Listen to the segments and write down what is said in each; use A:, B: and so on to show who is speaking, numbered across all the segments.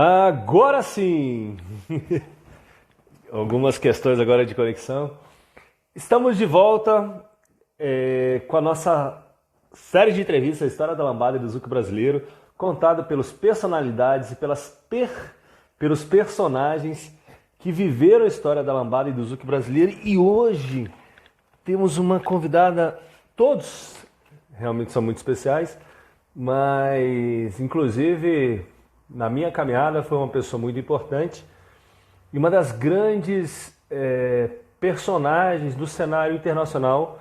A: Agora sim! Algumas questões agora de conexão. Estamos de volta com a nossa série de entrevistas, a história da lambada e do Zouk brasileiro, contada pelas personalidades e pelos personagens que viveram a história da lambada e do Zouk brasileiro. E hoje temos uma convidada, todos realmente são muito especiais, mas inclusive na minha caminhada foi uma pessoa muito importante e uma das grandes personagens do cenário internacional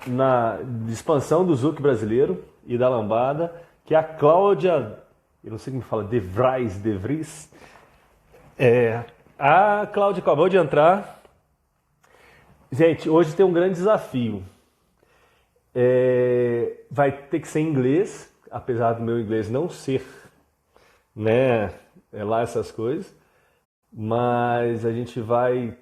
A: na expansão do Zouk brasileiro e da lambada, que é a Cláudia, eu não sei como fala, De Vries. A Cláudia acabou de entrar. Gente, hoje tem um grande desafio. Vai ter que ser em inglês, apesar do meu inglês não ser, né, lá essas coisas, mas a gente vai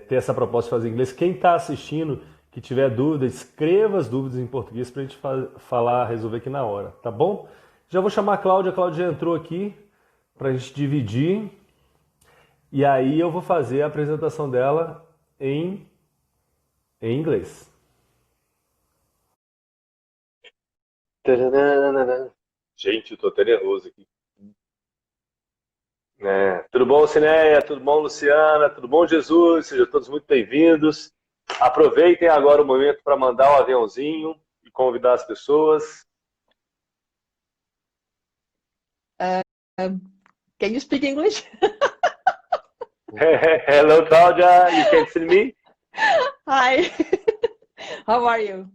A: ter essa proposta de fazer em inglês. Quem está assistindo, que tiver dúvida, escreva as dúvidas em português para a gente falar, resolver aqui na hora, tá bom? Já vou chamar a Cláudia já entrou aqui para a gente dividir, e aí eu vou fazer a apresentação dela em inglês. Gente, eu tô até nervoso aqui. Tudo bom, Cineia? Tudo bom, Luciana? Tudo bom, Jesus? Sejam todos muito bem-vindos. Aproveitem agora o momento para mandar um aviãozinho e convidar as pessoas.
B: Can you speak English?
A: Hello, Claudia. You can see me?
B: Hi. How are you?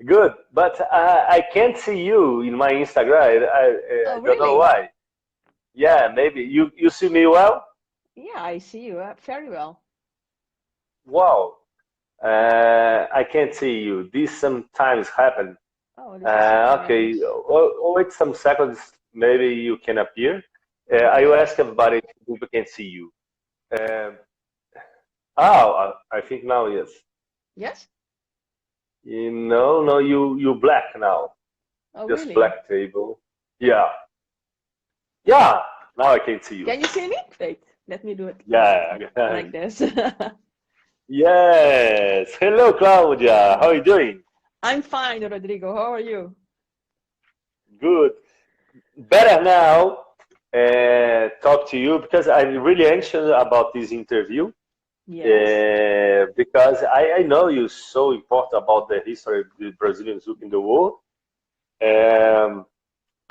A: Good, but I can't see you in my Instagram. I don't know
B: Really?
A: why. Yeah, maybe. You see me well?
B: Yeah, I see you very well.
A: Wow. I can't see you. This sometimes happen.
B: Oh, this is
A: Okay.
B: strange.
A: Wait some seconds. Maybe you can appear. I will
B: Okay.
A: ask everybody if people can see you. I think now yes.
B: Yes?
A: No, you black now.
B: Oh,
A: Just
B: really?
A: black table. Yeah. Yeah. Now I can see you.
B: Can you see me? Wait, let me do it
A: Yeah.
B: like this.
A: Yes. Hello, Claudia. How are you doing?
B: I'm fine, Rodrigo. How are you?
A: Good. Better now. Talk to you because I'm really anxious about this interview.
B: Yes.
A: Because I know you're so important about the history of the Brazilian Zouk in the world.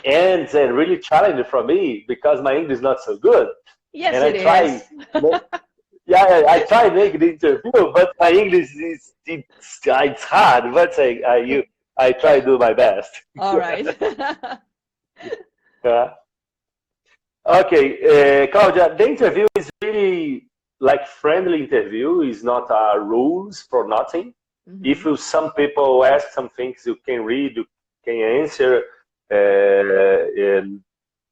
A: And really challenging for me because my English is not so good.
B: Yes,
A: And I
B: it
A: try,
B: is.
A: yeah, I try make the interview, but my English is it's hard. But I try to do my best.
B: All right.
A: Yeah. Okay, Claudia, the interview is really like friendly interview. It's not rules for nothing. If some people ask some things, you can read, you can answer, and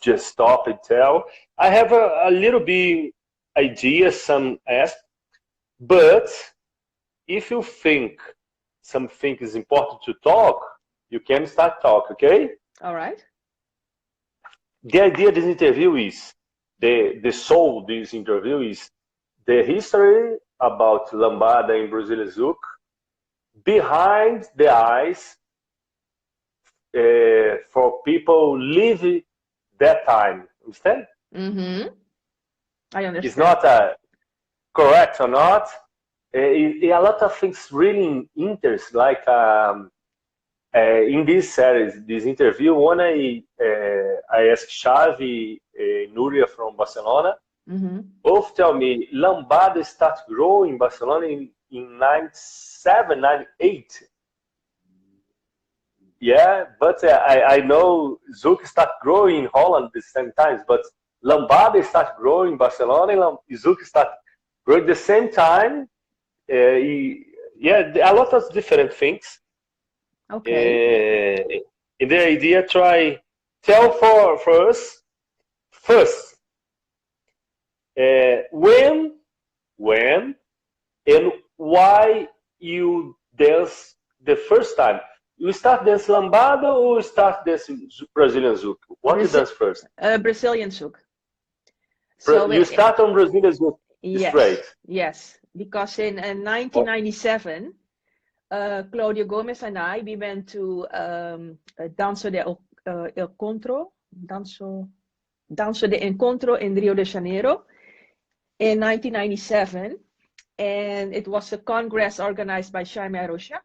A: just stop and tell. I have a little bit idea, some ask, but if you think something is important to talk, you can start talk, okay?
B: All right.
A: The idea of this interview is, the soul of this interview is the history about lambada in Brazilian Zouk behind the eyes for people live that time. Understand?
B: I
A: It's
B: understand.
A: not correct or not. A lot of things really interest, like in this series, this interview, one I asked Xavi, Núria from Barcelona. Both tell me lambada started growing in Barcelona in 97, 98. Yeah, but I know Zouk started growing in Holland at the same time, but lambada started growing in Barcelona and Zouk started growing at the same time. Yeah, a lot of different things.
B: Okay.
A: In the idea, tell for us first when and why you dance the first time. you start dance lambada or you start dance Brazilian zouk? What you dance first?
B: Brazilian zouk. So
A: You start on Brazilian zouk straight.
B: Yes, because in 1997, Claudio Gomez and we went to Danzo de Encontro, Danzo de Encontro in Rio de Janeiro in 1997, and it was a congress organized by Jaime Arocha,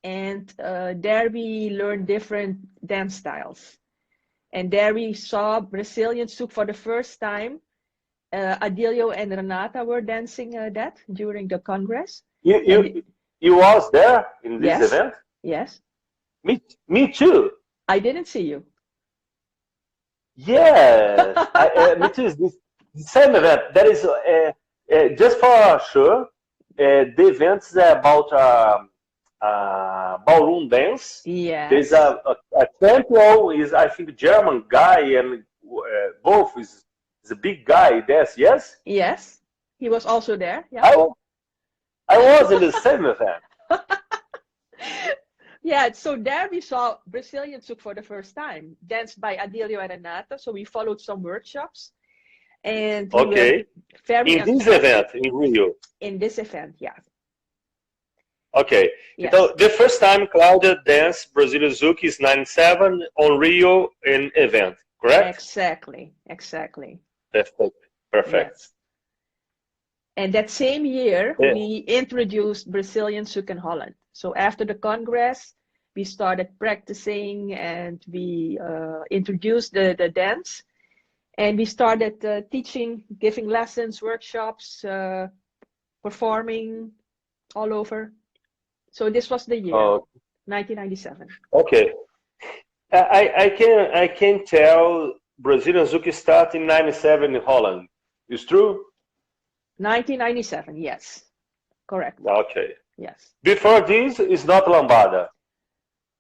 B: and there we learned different dance styles, and there we saw Brazilian zouk for the first time. Adilio and Renata were dancing that during the congress.
A: You was there in this event?
B: Yes.
A: Me too.
B: I didn't see you.
A: Yes, me too. This the same event. That is just for sure. The event is about ballroom dance.
B: Yes.
A: There's a champion is I think German guy and both is a big guy. Yes.
B: Yes, he was also there. Yeah.
A: I was in the same event.
B: Yeah, so there we saw Brazilian zouk for the first time, danced by Adilio and Renata. So we followed some workshops, and we were very
A: in this event in Rio.
B: In this event, yeah.
A: Okay.
B: Yes.
A: So the first time Claudia danced Brazilian zouk is 97 on Rio in event, correct?
B: Exactly.
A: Perfect.
B: Yes. And that same year, we introduced Brazilian zouk in Holland. So after the congress, we started practicing and we introduced the dance. And we started teaching, giving lessons, workshops, performing all over. So this was the year, 1997.
A: Okay. I can tell Brazilian zouk started in 97 in Holland. Is true?
B: 1997, yes. Correct.
A: Okay.
B: Yes.
A: Before this, is not lambada?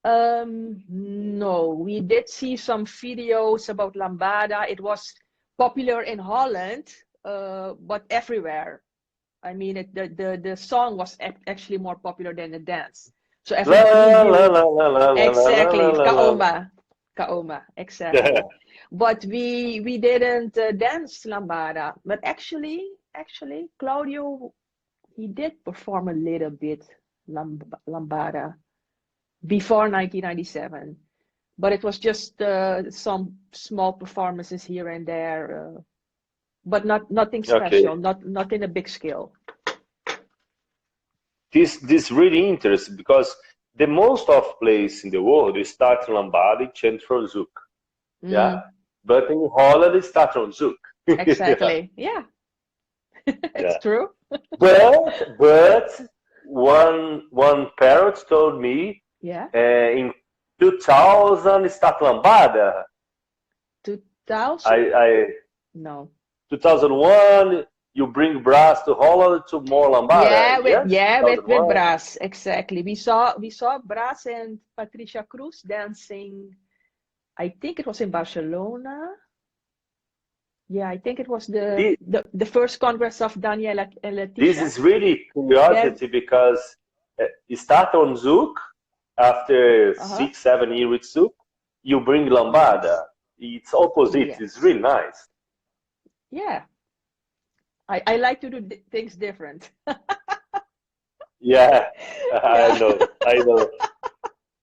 B: No, we did see some videos about lambada. It was popular in Holland, but everywhere. I mean, the song was actually more popular than the dance. So everybody exactly, Kaoma, exactly. But we didn't dance lambada. But actually, Claudio, he did perform a little bit lambada before 1997, but it was just some small performances here and there, but nothing special, not in a big scale.
A: This really interesting because the most of place in the world is start lambada, change for zouk, yeah. But in Holland, it start on zouk.
B: Exactly, yeah. It's true.
A: but one parent told me, in 2000 start lambada.
B: 2000? No.
A: 2001 you bring brass to Holland to more lambada.
B: With brass, exactly. We saw brass and Patricia Cruz dancing. I think it was in Barcelona. Yeah, I think it was the first congress of Daniela and Leticia.
A: This is really curiosity because you start on zouk after 6-7 years with zouk, you bring lambada. It's opposite. Yes. It's really nice.
B: Yeah, I like to do things different.
A: Yeah, I know.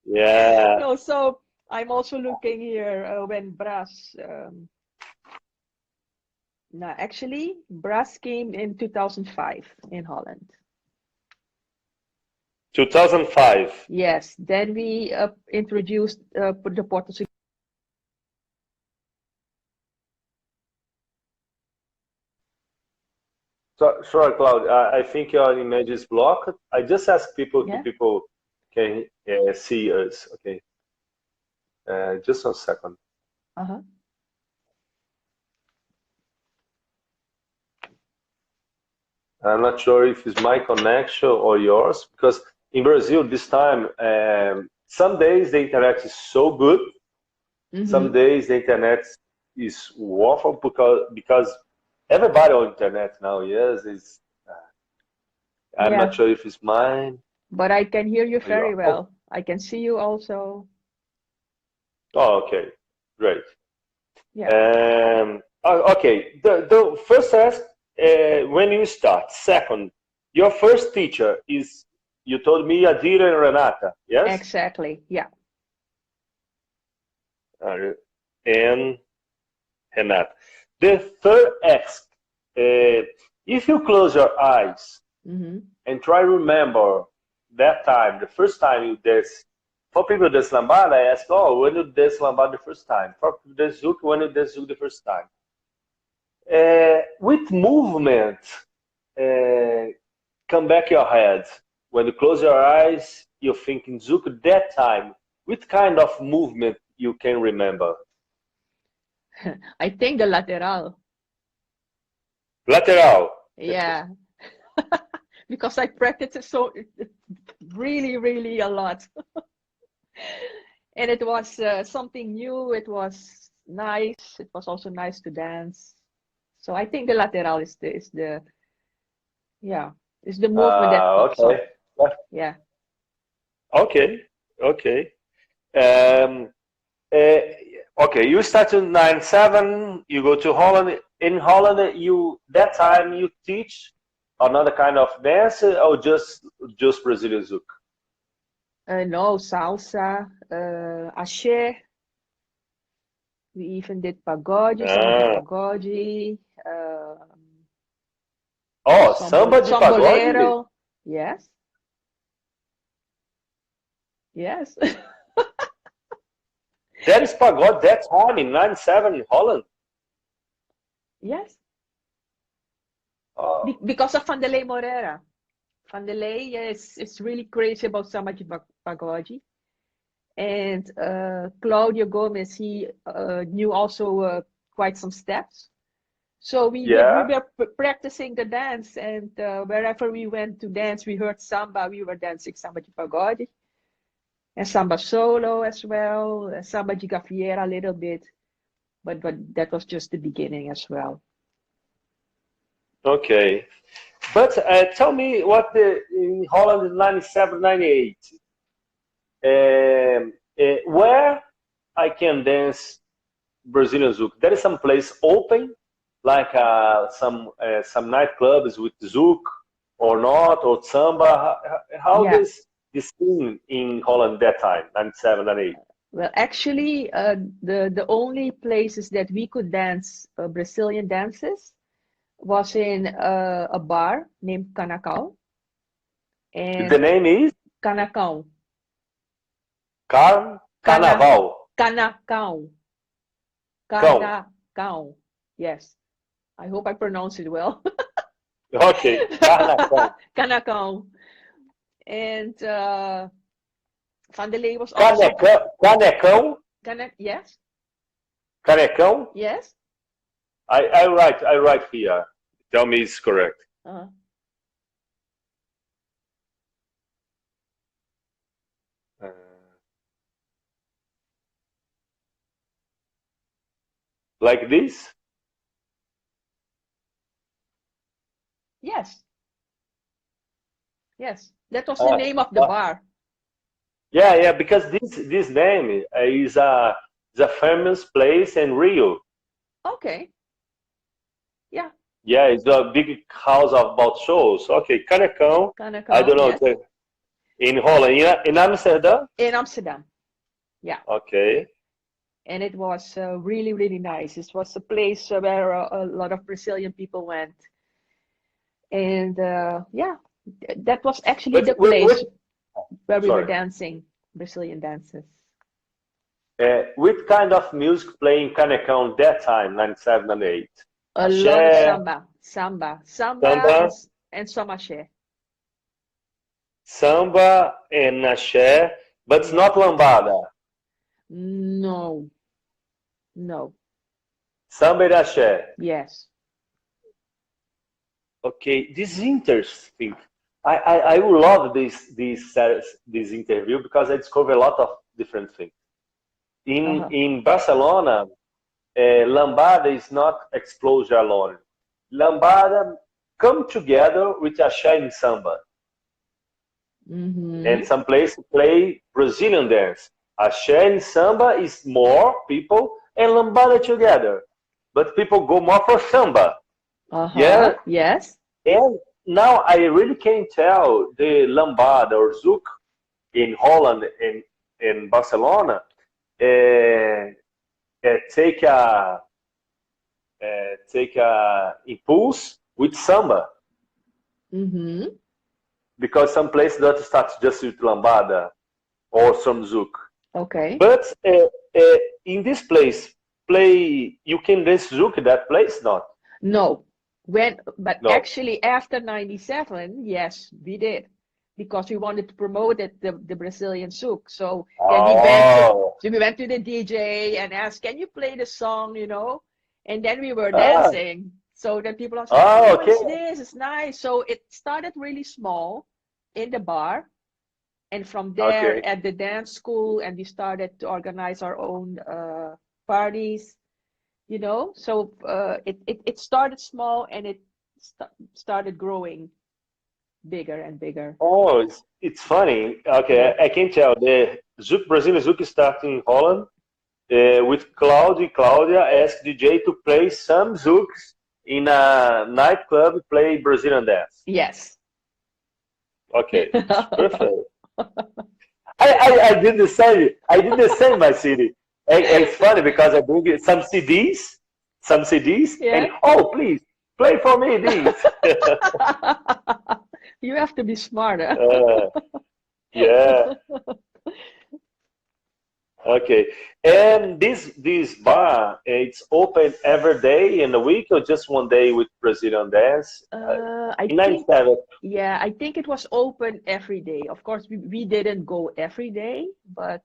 A: Yeah.
B: No, so I'm also looking here when brass. No, actually, brass came in 2005 in Holland.
A: 2005?
B: Yes, then we introduced the Portuguese.
A: So, sorry, Claude, I think your image is blocked. I just ask people if people can see us. Okay. Just a second. I'm not sure if it's my connection or yours, because in Brazil this time, some days the internet is so good, some days the internet is awful because everybody on internet now, I'm not sure if it's mine.
B: But I can hear you very well. I can see you also.
C: Oh, okay, great.
B: Yeah.
C: Okay, the first ask when you start. Second, your first teacher is, you told me, Adira and Renata, yes?
B: Exactly. Yeah.
C: And Renata. The third ask, if you close your eyes
B: Mm-hmm.
C: and try to remember that time, the first time you dance. For people who dance lambada, I ask, oh, when you dance lambada the first time? For people who dance zouk, when you dance zouk the first time? With movement, come back your head. When you close your eyes, you're thinking zouk that time. What kind of movement you can remember?
B: I think the lateral.
C: Lateral.
B: Yeah. Because I practiced it so really, really a lot. And it was something new. It was nice. It was also nice to dance. So I think the lateral yeah, is the movement that pops up.
C: Okay.
B: Yeah.
C: Okay. Okay. Um, uh, okay. You start in 97. You go to Holland. In Holland, you that time you teach another kind of dance or just Brazilian zouk?
B: No, salsa, axé. We even did pagode, samba de
C: Ah.
B: pagode,
C: Oh, samba de pagode?
B: sambolero. Yes, yes.
C: There is pagode that time in 97 in Holland.
B: Yes,
C: Oh,
B: because of Vanderlei Moreira. Vanderlei is really crazy about samba de pagode. And Claudio Gomez, he knew also quite some steps. So we
C: yeah.
B: were practicing the dance, and wherever we went to dance, we heard samba. We were dancing samba de pagode and samba solo as well, samba de gafieira a little bit, but that was just the beginning as well.
C: Okay. But tell me what in Holland in 97, 98, where I can dance Brazilian zouk. There is some place open, like some nightclubs with zouk or not, or samba. How
B: Yeah.
C: this scene in Holland that time, 97, 98?
B: Well, actually, the only places that we could dance Brazilian dances was in a bar named Canacau.
C: The
B: And
C: name is
B: Canacau.
C: Carnaval.
B: Canacau.
C: Cão.
B: Canacau. Yes. I hope I pronounced it well.
C: Okay, Carnaval.
B: Canacau. And Vanderlei was also
C: Canecão.
B: Yes.
C: Canecão.
B: Yes.
C: I write here. Tell me it's correct.
B: Uh-huh.
C: Like this?
B: Yes. Yes. That was the name of the bar.
C: Yeah, because this name is a famous place in Rio.
B: Okay. Yeah.
C: Yeah, it's a big house about shows. Okay, Canecão. I don't know.
B: Yes.
C: In Holland, in Amsterdam?
B: In Amsterdam. Yeah.
C: Okay.
B: And it was really, really nice. It was a place where a lot of Brazilian people went. And yeah, that was actually the place where we were dancing Brazilian dances.
C: What kind of music playing Canecão that time, 97 and 8?
B: A lot of samba and some axé.
C: Samba and axé, but it's not lambada.
B: No.
C: Samba and axé.
B: Yes.
C: Okay, this is interesting. I will love this interview because I discover a lot of different things. In Barcelona, lambada is not explosion alone. Lambada come together with axé and samba. and some places play Brazilian dance. Axé and samba is more people and lambada together, but people go more for samba. Yeah,
B: Yes.
C: and now I really can tell the lambada or zouk in Holland and in Barcelona take a impulse with samba because some places don't start just with lambada or some zouk.
B: Okay.
C: But in this place, you can dance zouk in that place, not?
B: No. But
C: No.
B: actually after 97, yes, we did. Because we wanted to promote it, the Brazilian zouk. So then we went to the DJ and asked, can you play the song, you know? And then we were dancing. So then people are saying, oh,
C: okay.
B: what's this? It's nice. So it started really small in the bar. And from there at the dance school, and we started to organize our own parties, you know? So it started small and it started growing bigger and bigger.
C: Oh, it's funny. Okay, I can tell. The Zouk, Brazilian Zouk started in Holland with Claudia asked DJ to play some Zouks in a nightclub, play Brazilian dance.
B: Yes.
C: Okay, perfect. I did the same. I did the same, my city. And it's funny because I bring some CDs, and please play for me these.
B: You have to be smarter.
C: Yeah. Okay. And this bar, it's open every day in the week or just one day with Brazilian dance?
B: I think it was open every day. Of course, we didn't go every day, but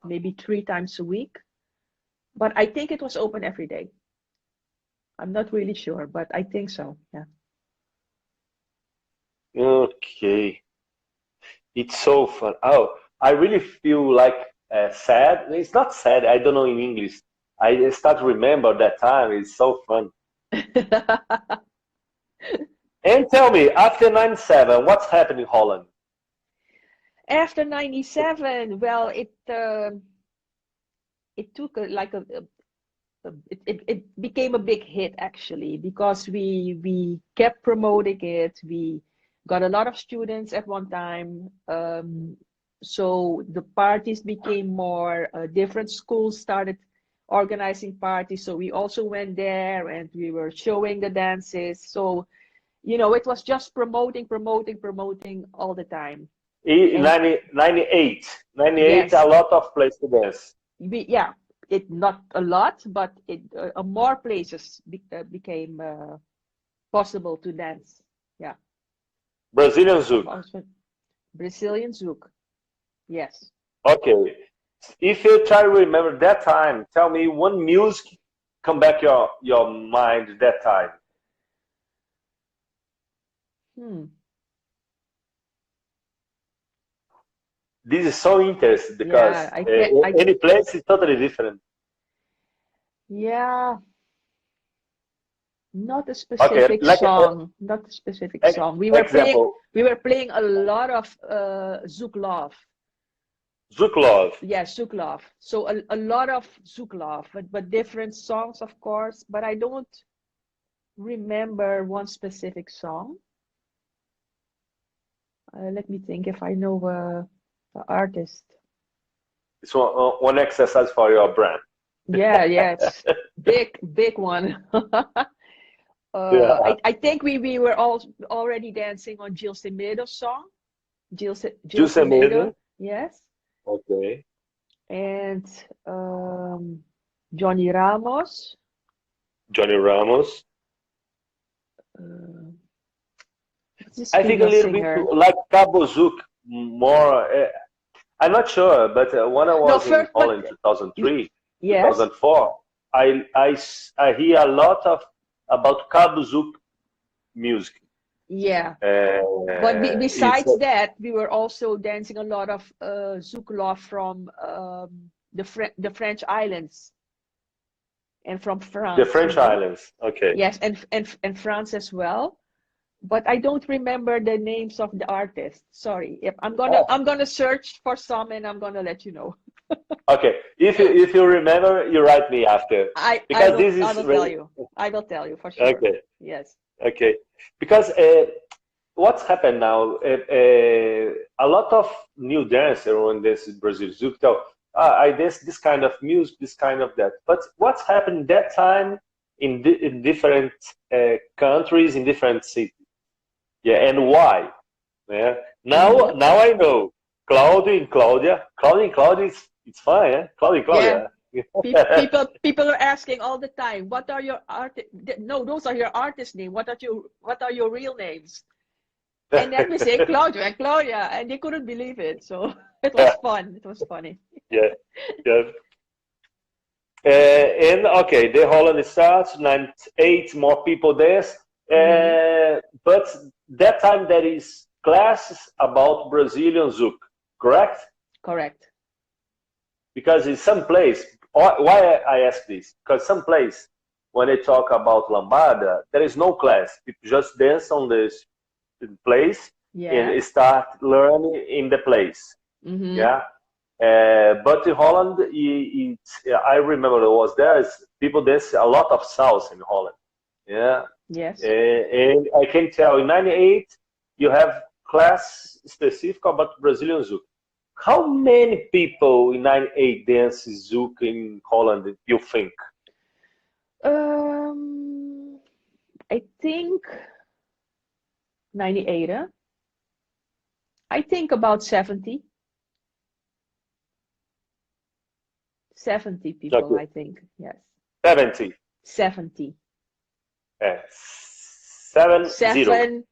B: maybe 3 times a week. But I think it was open every day. I'm not really sure, but I think so. Yeah.
C: Okay. It's so fun. Oh, I really feel like sad. It's not sad. I don't know in English. I start to remember that time. It's so fun. And tell me, after 97, what's happened in Holland?
B: After 97, well, it took it became a big hit actually because we kept promoting it. We got a lot of students at one time. So the parties became more, different schools started organizing parties. So we also went there and we were showing the dances. So, you know, it was just promoting all the time.
C: 98, yes. A lot of places to dance.
B: It not a lot, but more places became possible to dance. Yeah.
C: Brazilian Zouk.
B: Brazilian Zouk. Yes.
C: Okay. If you try to remember that time, tell me one music come back your mind that time. This is so interesting because any place is totally different.
B: Yeah. Not a specific song. Not a specific song. We were playing a lot of Zouk Love.
C: Zouk Love.
B: Yeah, Zouk Love. So a lot of Zouk Love, but different songs, of course. But I don't remember one specific song. Let me think if I know the artist.
C: It's one exercise for your brand.
B: Yeah, it's big one. I think we were already dancing on Gil Semedo's song. Gil Semedo. Yes.
C: Okay.
B: And Johnny Ramos.
C: I think a little bit like Cabo Zouk, more. I'm not sure, but when I was in Holland in 2003, 2004, I hear a lot about Cabo Zouk music.
B: Yeah. But besides that, we were also dancing a lot of Zouk Love from the French islands and from France.
C: The French islands, okay.
B: Yes, and France as well. but I don't remember the names of the artists. Sorry. If I'm
C: Oh,
B: gonna search for some and I'm gonna let you know.
C: okay. If you remember, you write me after, because this
B: I
C: is
B: will tell
C: really
B: you. I will tell you for sure.
C: okay.
B: Yes.
C: Okay, because what's happened now? A lot of new dancers on this Brazil Zouk tell, I dance this kind of music, this kind of that. But what's happened that time in different countries, in different cities? Yeah, and why? Yeah.
B: Mm-hmm.
C: Now I know. Claudio and Claudia. Claudio and Claudia, it's fine, yeah? Claudio and
B: Yeah.
C: Claudia.
B: People are asking all the time, what are your no, those are your artist name. What are your real names? And then we say Claudio and Claudia, and they couldn't believe it. So it was fun. It was funny.
C: Yeah, yeah. And okay, the Holland starts, 98 more people there. But that time there is classes about Brazilian Zouk, correct?
B: Correct.
C: Because in some place, why I ask this? Because some place, when they talk about lambada, there is no class. People just dance on this place
B: Yeah.
C: and start learning in the place.
B: Mm-hmm.
C: Yeah. But in Holland, I remember there was people dance a lot of salsa in Holland. Yeah.
B: Yes.
C: And I can tell in 98, you have class specific about Brazilian Zouk. How many people in 98 dance Zouk in Holland, you think?
B: I think 98. I think about 70. 70 people,
C: Okay.
B: I think. Yes.
C: 70.
B: 70.
C: 70.
B: 70.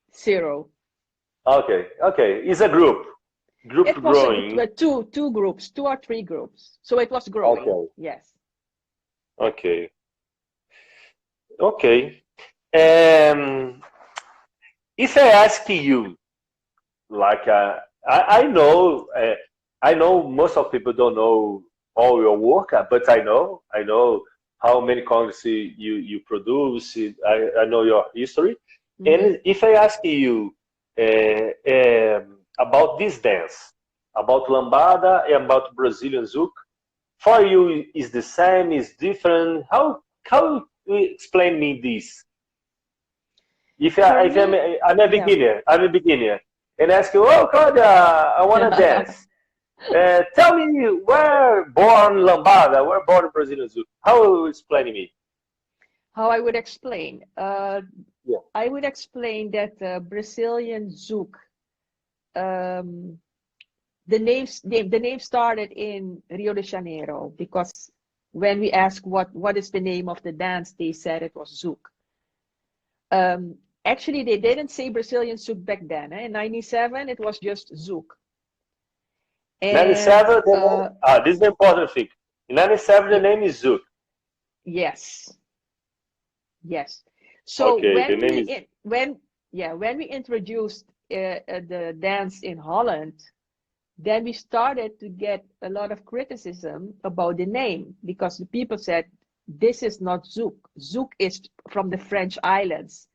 C: Okay. It's a group.
B: It was
C: Growing.
B: two groups, 2 or 3 groups. So it was growing.
C: Okay.
B: Yes.
C: Okay. If I ask you, like, I know most of people don't know all your work, but I know how many congresses you produce. I know your history.
B: Mm-hmm.
C: And if I ask you about this dance, about lambada and about Brazilian Zouk, for you is the same, is different? How you explain me this? If I'm a beginner, and ask you, oh Claudia, I want to dance. Tell me where born lambada, where born Brazilian Zouk. How will you explain me?
B: How I would explain?
C: Yeah.
B: I would explain that Brazilian Zouk. The name started in Rio de Janeiro, because when we asked what is the name of the dance, they said it was Zouk. Actually, they didn't say Brazilian Zouk back then. In 97, it was just Zouk. And,
C: 97, this is the important thing. In 97, the name is Zouk.
B: Yes. So
C: okay,
B: when we introduced the dance in Holland, then we started to get a lot of criticism about the name, because the people said, this is not Zouk. Zouk is from the French islands.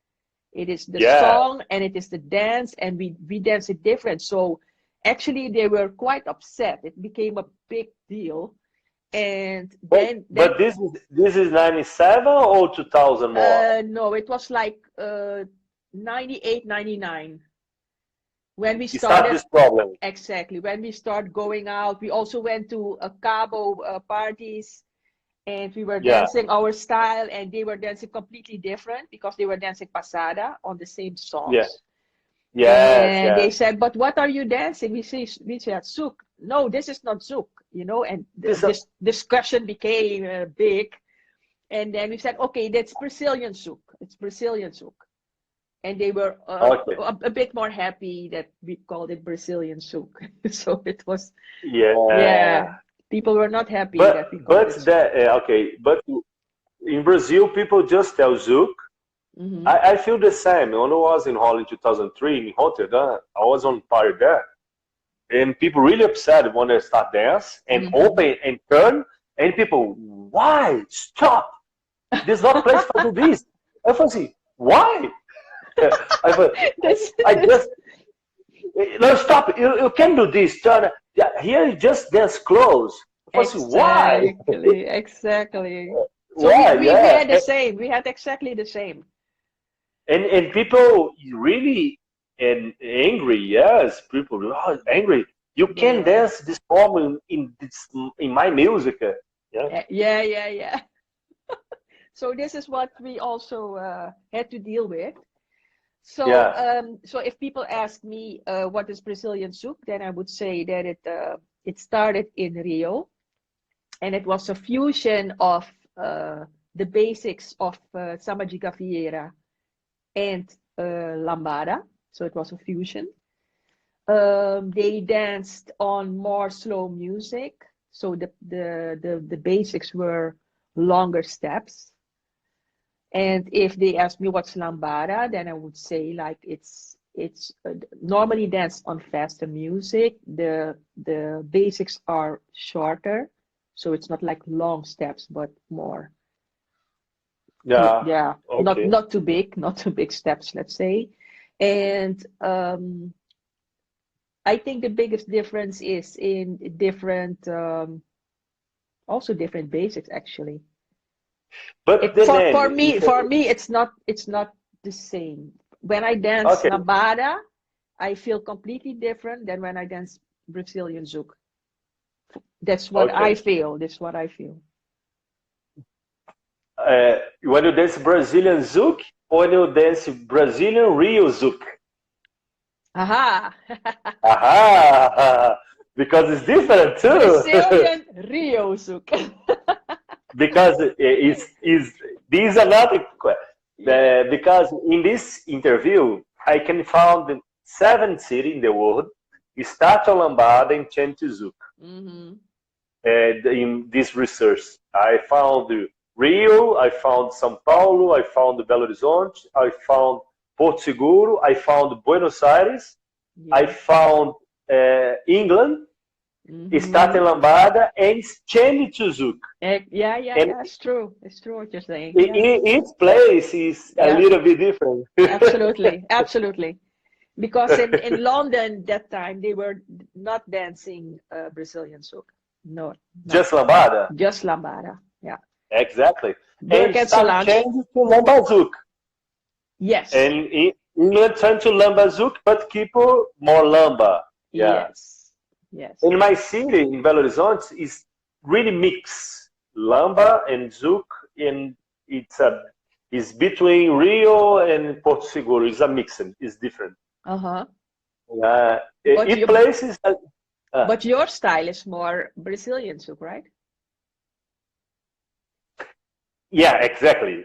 B: It is the song and it is the dance, and we dance it different. So actually they were quite upset. It became a big deal. And then
C: this is 97 or 2000 more?
B: No, it was like 98, 99. When we started
C: this problem.
B: Exactly. When we start going out, we also went to Cabo parties, and we were dancing our style, and they were dancing completely different, because they were dancing passada on the same songs. And they said, but what are you dancing? We said Zouk. No, this is not Zouk, and this discussion became big. And then we said, okay, that's Brazilian Zouk. It's Brazilian Zouk. And they were a bit more happy that we called it Brazilian Zouk. So it was, people were not happy that we called it.
C: But in Brazil, people just tell Zouk. Mm-hmm. I feel the same. When I was in Holland in 2003 in Rotterdam, I was on party there, and people really upset when they start dance and open and turn, and people, why? Stop! There's not a place for do this. I was like, why? I thought, I just no stop. You can't do this. Turn. Yeah, here you just dance close. I was why?
B: Exactly. So
C: Why?
B: we
C: Yeah.
B: had the same. We had exactly the same.
C: And people really and angry. Yes, people are angry. You can
B: Yeah.
C: dance this form in my music. Yeah.
B: Yeah. So this is what we also had to deal with. So
C: Yeah.
B: so if people ask me what is Brazilian zouk, then I would say that it started in Rio, and it was a fusion of the basics of samba de gafieira and lambada. So it was a fusion. They danced on more slow music. So the basics were longer steps. And if they ask me what's lambada, then I would say like it's normally danced on faster music. The basics are shorter, so it's not like long steps, but more.
C: Yeah.
B: Yeah,
C: Okay.
B: not too big steps, let's say. And I think the biggest difference is in different, also different basics actually.
C: But the
B: For
C: name.
B: me, it's not the same. When I dance
C: Okay.
B: lambada, I feel completely different than when I dance Brazilian zouk. That's what I
C: Okay.
B: feel. That's what I feel.
C: When you dance Brazilian zouk or when you dance Brazilian Rio zouk?
B: Aha!
C: Aha! Because it's different too.
B: Brazilian Rio zouk.
C: Because is this is another
B: Yeah.
C: because in this interview I can found 7 cities in the world start on lambada and change to zouk.
B: Mm-hmm.
C: And in this research, I found Rio, I found São Paulo, I found Belo Horizonte, I found Porto Seguro, I found Buenos Aires, I
B: Yeah.
C: found England, starting lambada and change to zouk.
B: Yeah.
C: And
B: It's true. It's true what you're saying. Yeah.
C: each place is a
B: Yeah.
C: little bit different.
B: Absolutely. Because in London that time they were not dancing Brazilian souk. No,
C: Just lambada.
B: just lambada. Yeah.
C: Exactly.
B: Burke
C: And
B: and
C: start
B: Solange.
C: changing to lamba zouk.
B: Yes.
C: And England turned to lamba zouk, but keep more lamba. Yeah.
B: Yes.
C: In my city, in Belo Horizonte, is really mixed lamba and zouk, and it's between Rio and Porto Seguro. It's a mix. It's different. Each place is.
B: But your style is more Brazilian souk, right?
C: Yeah, exactly.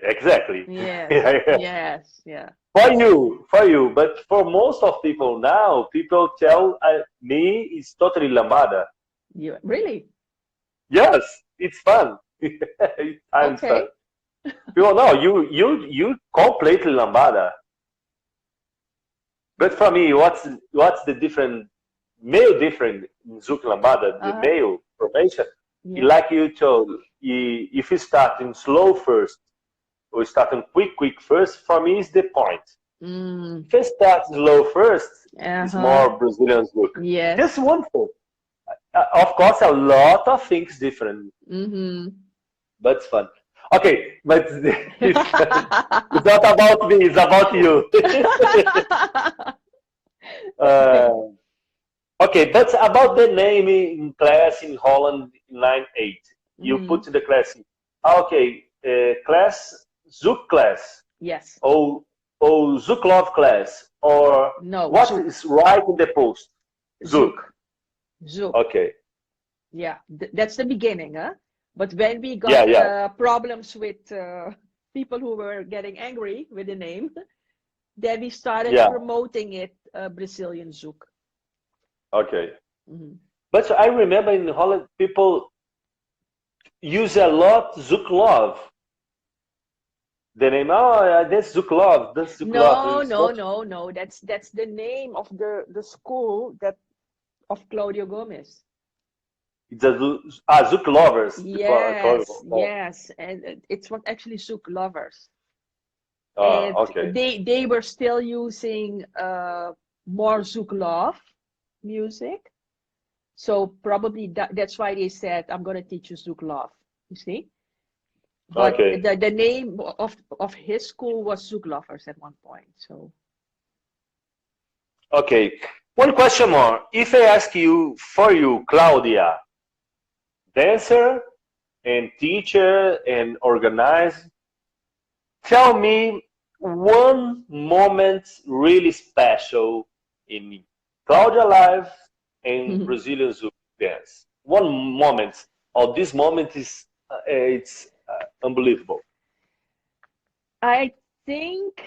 B: Yes. Yeah.
C: For you, but for most of people now, people tell me it's totally lambada.
B: Really?
C: Yes, it's fun. It's fun. People know you completely lambada. But for me, what's the male different in zouk lambada, the male formation? Like you told, if you start in slow first or start in quick first, for me is the point. If you start slow first, it's more Brazilian zouk.
B: Yes.
C: Just one thing. Of course, a lot of things different, but it's fun. Okay, but it's not about me; it's about you. Okay, but about the name in class in Holland 9-8. You put the class. Okay, class zouk class.
B: Yes.
C: Or zouk love class, or
B: no?
C: What is right in the post? Zouk. Okay.
B: Yeah, that's the beginning, huh? But when we got problems with people who were getting angry with the name, then we started promoting it Brazilian zouk.
C: Okay. But I remember in Holland, people use a lot zouk love. The name, that's zouk love. That's zouk love.
B: No. That's the name of the school of Claudio Gomes.
C: It's zouk lovers.
B: Yes, and it's what actually zouk lovers. And
C: Okay.
B: they were still using more Zouglov music. So probably that's why they said, I'm going to teach you Zouglov, you see. But
C: Okay.
B: the name of his school was Zouglovers at one point. So
C: Okay. One question more. If I ask you, for you, Claudia, dancer and teacher and organizer, tell me one moment really special in Claudia life and Brazilian Zouk dance. One moment. Oh, this moment is it's unbelievable.
B: I think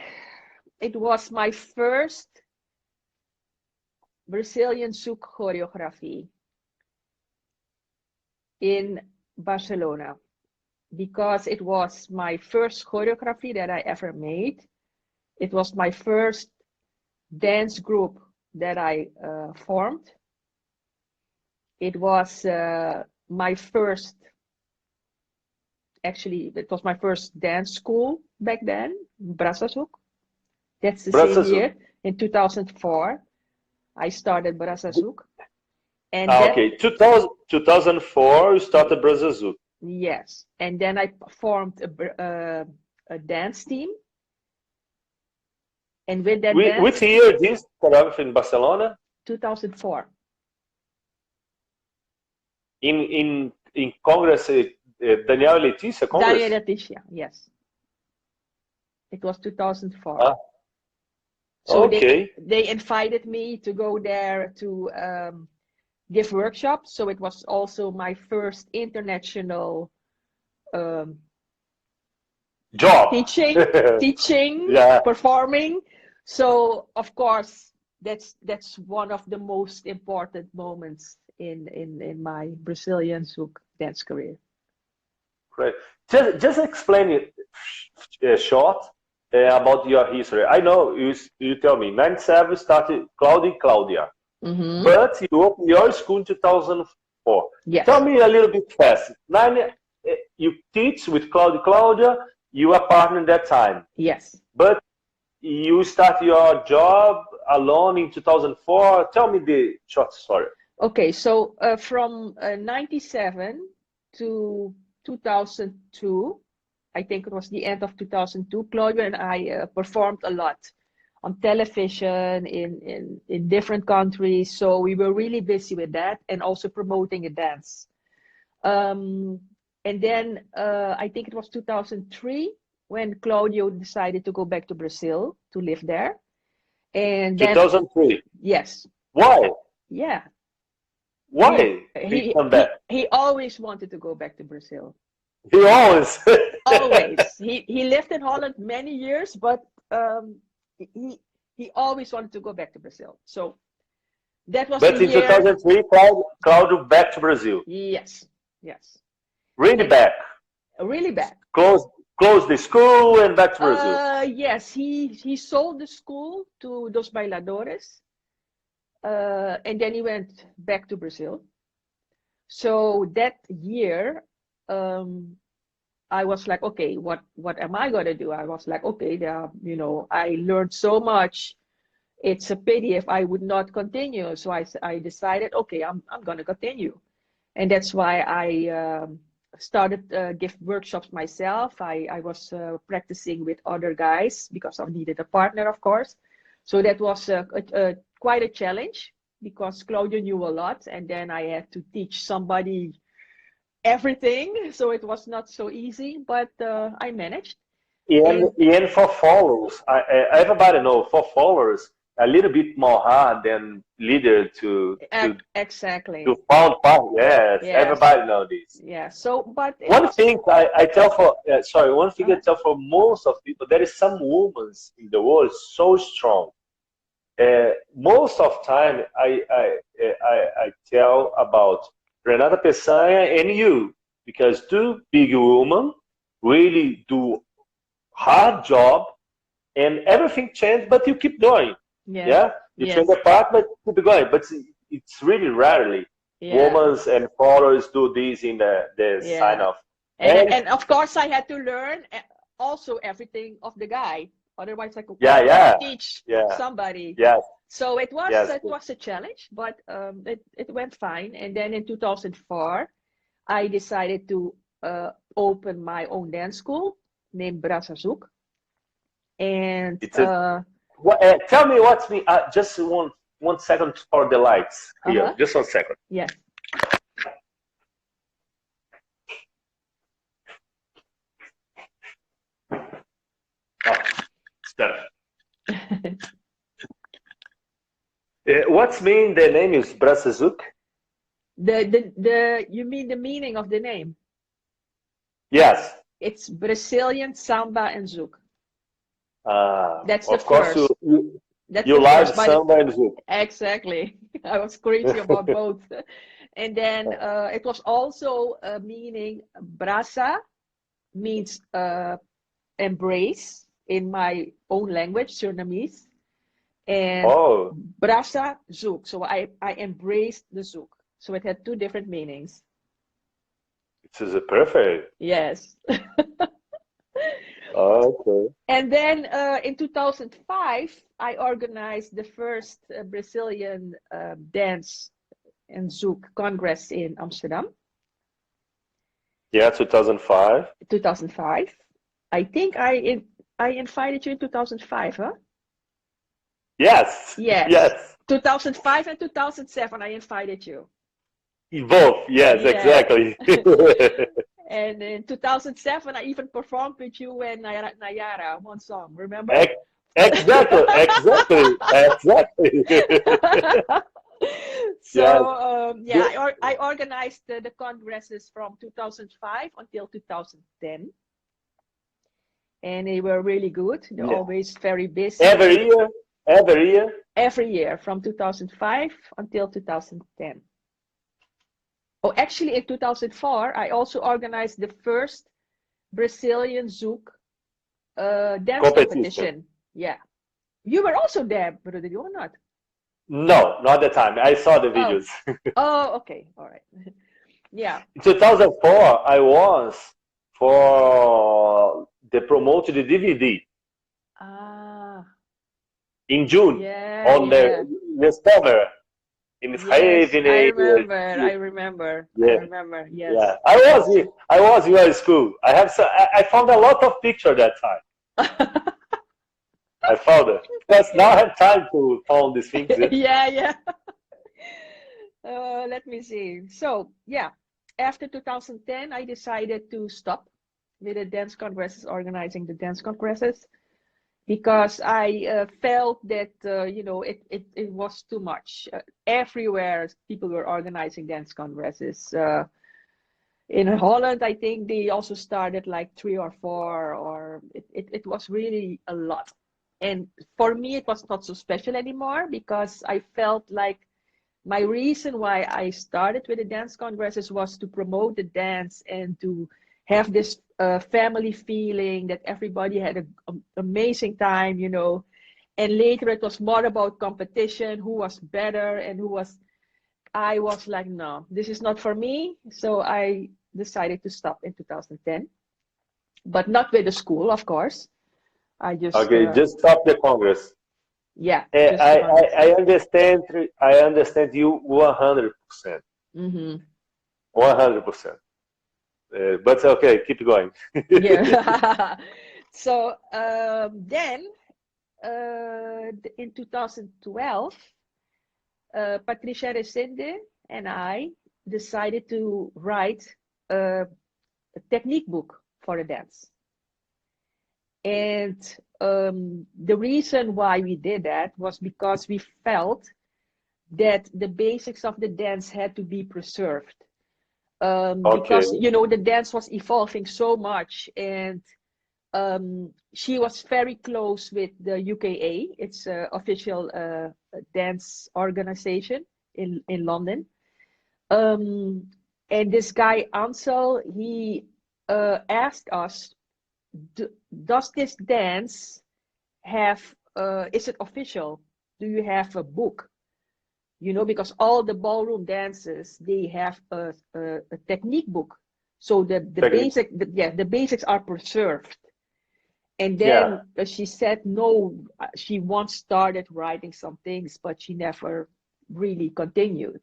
B: it was my first Brazilian Zouk choreography in Barcelona, because it was my first choreography that I ever made. It was my first dance group that I formed. It was my first, actually, it was my first dance school back then, Brasa Zouk. That's the
C: Brasa
B: same
C: Zouk.
B: year, in 2004, I started Brasa Zouk. And
C: okay, 2004, you started Brasa Zouk.
B: Yes, and then I formed a dance team. And with that dance,
C: which year this choreography in Barcelona?
B: 2004.
C: In Congress, Daniel Letícia Congress?
B: Daniel Letícia, yes. It was 2004. So
C: okay.
B: they invited me to go there to give workshops. So it was also my first international
C: job.
B: teaching,
C: yeah.
B: performing. So of course, that's one of the most important moments in my Brazilian Zouk dance career.
C: Great. Just explain it short about your history. I know you tell me 97 started Claudia, but you opened your school in 2004.
B: Yes.
C: Tell me a little bit fast. You teach with Claudia. You were partner at that time.
B: Yes.
C: But you start your job alone in 2004. Tell me the short story.
B: Okay, so from 97 to 2002, I think it was the end of 2002, Claudia and I performed a lot on television in different countries. So we were really busy with that and also promoting a dance. And then I think it was 2003 when Claudio decided to go back to Brazil to live there. And
C: 2003?
B: Yes.
C: Why?
B: Yeah.
C: Why?
B: He always wanted to go back to Brazil.
C: He always?
B: Always. He lived in Holland many years, but he always wanted to go back to Brazil. So that was
C: But in 2003, Claudio back to Brazil.
B: Yes.
C: Really back?
B: Really back.
C: Close the school and back to Brazil?
B: Yes, he sold the school to Dos Bailadores. And then he went back to Brazil. So that year, I was like, okay, what am I going to do? I was like, okay, I learned so much. It's a pity if I would not continue. So I decided, okay, I'm going to continue. And that's why I started give workshops myself. I was practicing with other guys because I needed a partner, of course. So that was quite a challenge because Claudio knew a lot, and then I had to teach somebody everything. So it was not so easy, but I managed.
C: And for followers, everybody knows for followers, a little bit more hard than leader to
B: exactly
C: to found part. Yes, everybody knows this.
B: Yeah. So, but
C: one thing I tell for one thing I tell for most of people, there is some women in the world so strong. Most of time I tell about Renata Peçanha and you, because two big women really do hard job and everything changed, but you keep going. Yeah, you change the part, but keep going. But it's really rarely women and followers do this in the sign off.
B: And of course I had to learn also everything of the guy. Otherwise, I could
C: Yeah.
B: teach
C: Yeah.
B: somebody.
C: Yes.
B: So it was
C: Yes.
B: a challenge, but it went fine. And then in 2004, I decided to open my own dance school named Brasa Zouk. And
C: It's a. Tell me what's me. Just one second for the lights here.
B: Uh-huh.
C: Just 1 second.
B: Yes.
C: Stop. What's mean the name is Brasa Zouk?
B: You mean the meaning of the name?
C: Yes.
B: It's Brazilian samba and zouk. That's the
C: of course
B: first.
C: you like samba and zouk.
B: Exactly. I was crazy about both. And then it was also meaning brasa means embrace in my own language, Surinamese. And brasa zouk. So I embraced the zouk. So it had two different meanings.
C: This is perfect.
B: Yes.
C: Okay.
B: And then in 2005, I organized the first Brazilian dance and zouk congress in Amsterdam.
C: Yeah, 2005.
B: 2005. I think I invited you in 2005, huh?
C: Yes.
B: Yes.
C: Yes.
B: 2005 and 2007, I invited you.
C: Both. Yes,
B: Yeah.
C: exactly.
B: And in 2007, I even performed with you and Nayara, one song. Remember?
C: Exactly.
B: So I organized the congresses from 2005 until 2010, and they were really good. They're always very busy.
C: Every year.
B: Every year from 2005 until 2010. Oh, actually, in 2004, I also organized the first Brazilian zouk dance competition. Yeah, you were also there, Rodrigo, or not?
C: No, not the time. I saw the videos.
B: Oh, okay, all right. Yeah.
C: In 2004, I was for the promoted DVD. In June, on the summer.
B: Yes, I remember. Yes.
C: Yeah, I was in your school. I found a lot of pictures that time. I found it because now I have time to find these things.
B: Yeah. Let me see. So after 2010, I decided to stop with the dance congresses, organizing the dance congresses, because I felt that it was too much. Everywhere people were organizing dance congresses. In Holland, I think they also started like 3 or 4, or it was really a lot. And for me, it was not so special anymore, because I felt like my reason why I started with the dance congresses was to promote the dance and to have this family feeling that everybody had an amazing time, and later it was more about competition, who was better and I was like, no, this is not for me. So I decided to stop in 2010, but not with the school, of course. I just
C: just stop the Congress.
B: Yeah.
C: I understand you 100%. 100%. But okay, keep going.
B: Yeah. So then in 2012, Patricia Resende and I decided to write a technique book for the dance. And the reason why we did that was because we felt that the basics of the dance had to be preserved. Because the dance was evolving so much, and she was very close with the UKA. It's an official dance organization in London. And this guy Ansel, he asked us, does this dance have? Is it official? Do you have a book? Because all the ballroom dances, they have a technique book, so the basics are preserved. And
C: Yeah.
B: then she said no, she once started writing some things, but she never really continued.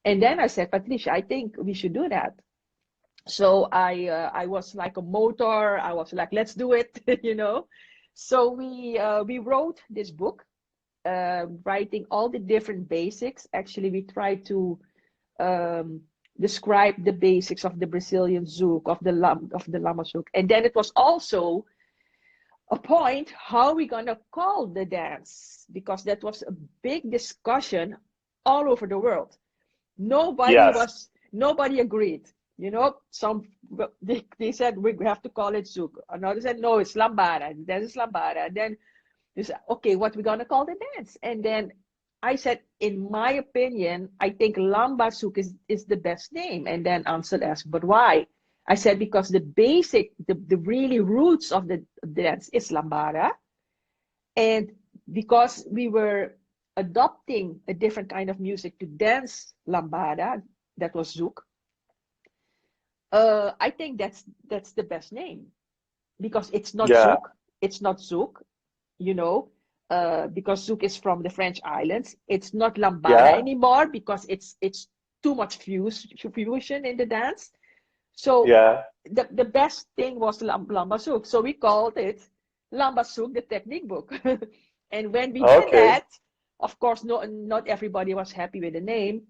B: And then I said, Patricia, I think we should do that. So I was like a motor. I was like, let's do it, you know. So we wrote this book, writing all the different basics. Actually, we tried to um, describe the basics of the Brazilian zouk, of the lama zouk, and then it was also a point how we gonna call the dance, because that was a big discussion all over the world.
C: Yes.
B: Nobody agreed. You know, some they said we have to call it zouk. Another said no, it's lambada. Then it's lambada. Then they said, okay, what we gonna call the dance? And then I said, in my opinion, I think lamba zouk is the best name. And then Ansel asked, but why? I said because the really roots of the dance is lambada, and because we were adopting a different kind of music to dance lambada, that was zouk. I think that's the best name, because it's not
C: Yeah.
B: zouk. It's not zouk, you know, because zouk is from the French islands. It's not lambada
C: Yeah.
B: anymore because it's too much fusion in the dance. So
C: Yeah.
B: the best thing was lamba zouk. So we called it lamba zouk, the technique book. And when we did
C: Okay.
B: that, of course, not everybody was happy with the name,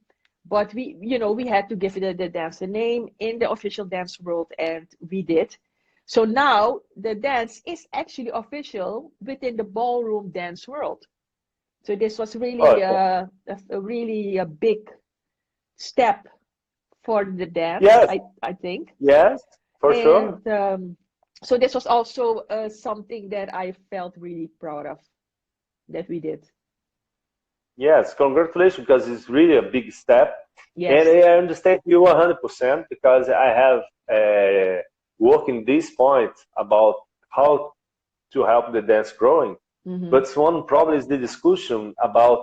B: but we had to give the dance a name in the official dance world, and we did. So now the dance is actually official within the ballroom dance world. So this was really
C: Okay.
B: a really a big step for the dance,
C: Yes.
B: I think.
C: Yes. For sure.
B: And so this was also something that I felt really proud of that we did.
C: Yes. Congratulations, because it's really a big step. And
B: Yes.
C: I understand you 100% because I have worked in this point about how to help the dance growing.
B: Mm-hmm.
C: But one problem is the discussion about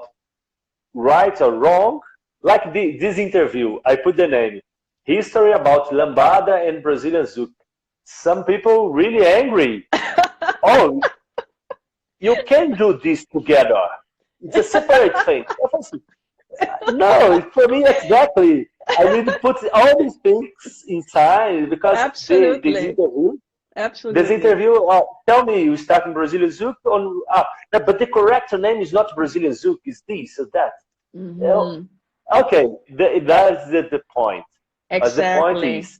C: right or wrong. Like this interview, I put the name History about Lambada and Brazilian Zouk. Some people really angry. Oh, you can't do this together. It's a separate thing. No, for me exactly. I need to put all these things inside because
B: Absolutely.
C: this
B: Absolutely.
C: interview. Tell me, you start in Brazilian Zouk on, but the correct name is not Brazilian Zouk. It's this or that. Oh,
B: Mm-hmm.
C: okay, that's the point. The point
B: Exactly.
C: is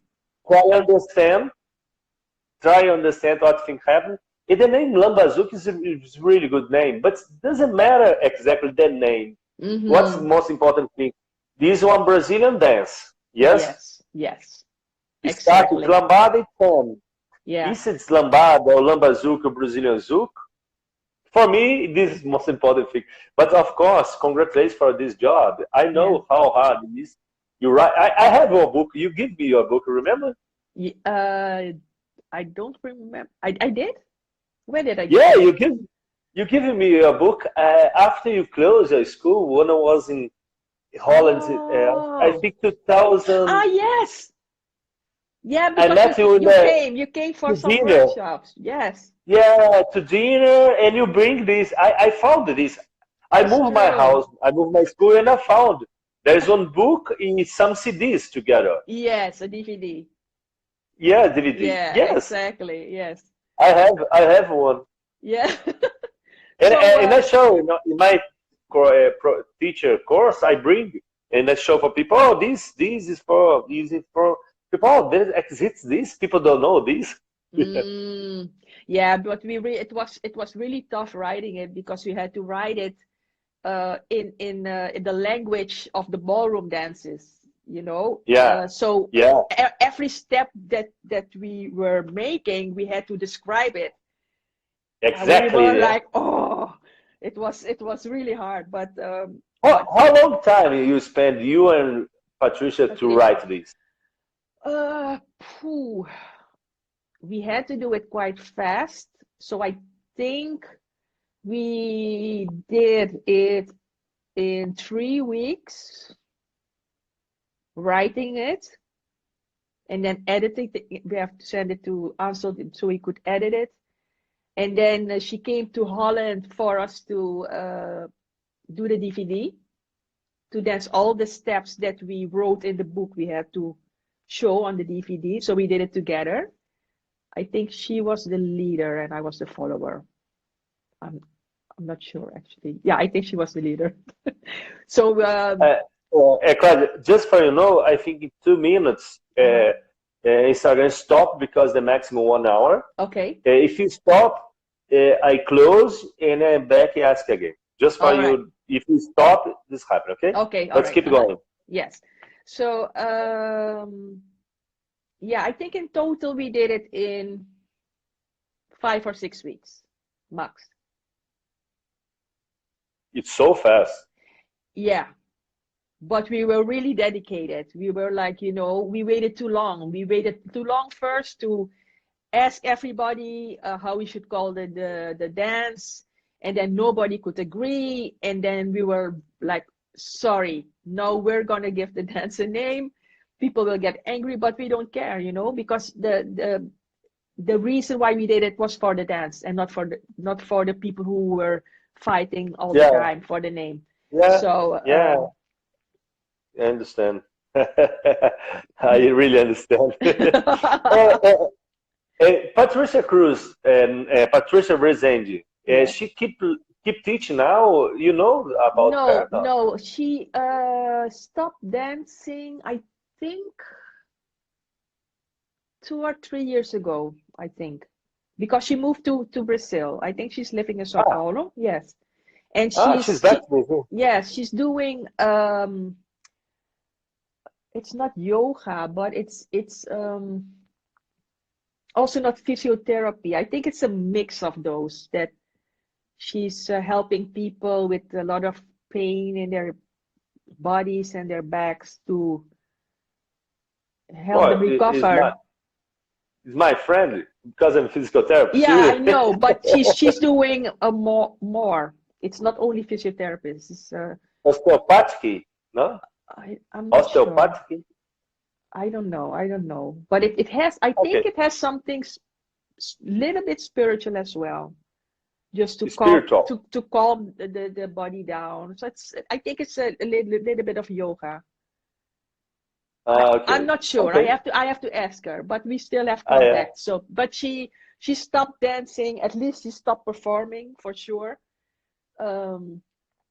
C: try understand what things happen. And the name Lambazook is a really good name, but it doesn't matter exactly the name. What's the
B: Mm-hmm.
C: most important thing? This one Brazilian dance. Yes?
B: Yes. Yes.
C: It starts with
B: Exactly.
C: lambada e tom.
B: Yeah.
C: If it's lambada or lambazouk or Brazilian zouk, for me, this is most important thing. But of course, congratulations for this job. I
B: Yeah.
C: know how hard it is. You write. I have your book. You give me your book. Remember?
B: I don't remember. I did? Where did I give
C: Yeah,
B: it?
C: you giving me your book after you close your school. When I was in Holland, I
B: Oh.
C: think 2000.
B: Yes. Yeah,
C: I
B: because
C: met you in
B: you came for
C: the
B: some
C: dinner.
B: workshops. Yes,
C: Yeah, to dinner, and you bring this. I found this. I
B: that's
C: moved my
B: true.
C: house, I moved my school, and I found there's one book in some CDs together.
B: Yes, a DVD.
C: Yeah, DVD.
B: Yeah,
C: Yes,
B: exactly. Yes.
C: I have one,
B: Yeah.
C: and
B: So,
C: and I show in my teacher course I bring and I show for people. Oh, this is for people. Oh, there exists this. People don't know this.
B: mm, yeah, but it was really tough writing it because we had to write it in the language of the ballroom dances, you know.
C: Yeah,
B: So
C: yeah,
B: every step that we were making, we had to describe it. We were
C: exactly. Yeah.
B: like, oh, it was really hard,
C: How,
B: but
C: how long time you spend you and Patricia to
B: it
C: write this?
B: phew, we had to do it quite fast. So I think we did it in 3 weeks, writing it and then editing. We have to send it to Ansel so he could edit it. And then she came to Holland for us to do the DVD, to dance all the steps that we wrote in the book. We had to show on the DVD, so we did it together. I think she was the leader and I was the follower. I'm not sure actually. Yeah, I think she was the leader. So
C: Claudia, just for you know, I think in 2 minutes Instagram stop because the maximum 1 hour.
B: okay.
C: If you stop, I close and I'm back and ask again. Just for
B: All
C: you,
B: right.
C: if you stop, this happen, okay?
B: Okay, all
C: Let's
B: right.
C: keep going.
B: Yes. So yeah, I think in total we did it in 5 or 6 weeks, max.
C: It's so fast.
B: Yeah, but we were really dedicated. We were like, we waited too long. We waited too long first to ask everybody how we should call the dance, and then nobody could agree. And then we were like, sorry, no, we're gonna give the dance a name. People will get angry, but we don't care, because the reason why we did it was for the dance and not for the people who were fighting all the time for the name.
C: Yeah.
B: So
C: yeah. I understand. I really understand. Patricia Cruz and Patricia Rezende, she keep teaching now. You know about her?
B: No, she stopped dancing, I think 2 or 3 years ago, I think, because she moved to Brazil. I think she's living in Sao Paulo. Yes, and
C: she's back.
B: Yes, she's doing it's not yoga, but it's also not physiotherapy. I think it's a mix of those, that she's helping people with a lot of pain in their bodies and their backs to help them recover.
C: Is my friend, because I'm physical therapist.
B: Yeah, I know, but she's doing a more. It's not only physiotherapists. It's
C: osteopathic, no?
B: I'm not
C: osteopathic.
B: Sure. I don't know. But it has. I think it has something little bit spiritual as well, just to calm the body down. So I think it's a little bit of yoga.
C: Okay.
B: I'm not sure.
C: Okay.
B: I have to ask her, but we still have contact. So, but she stopped dancing. At least she stopped performing for sure. And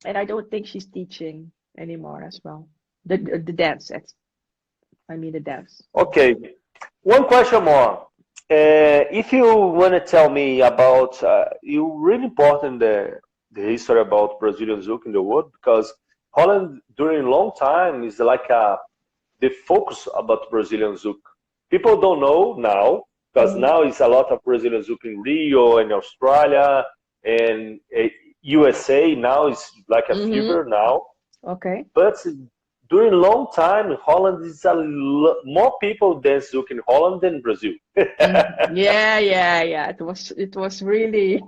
B: I don't think she's teaching anymore as well. The dance. The dance.
C: Okay. One question more. If you want to tell me about, you really important the history about Brazilian Zouk in the world, because Holland during a long time is like the focus about Brazilian Zouk. People don't know now, because now it's a lot of Brazilian Zouk in Rio and Australia and USA. Now it's like a fever now.
B: Okay.
C: But during a long time, Holland is more people dance Zouk in Holland than Brazil.
B: Yeah. It was really,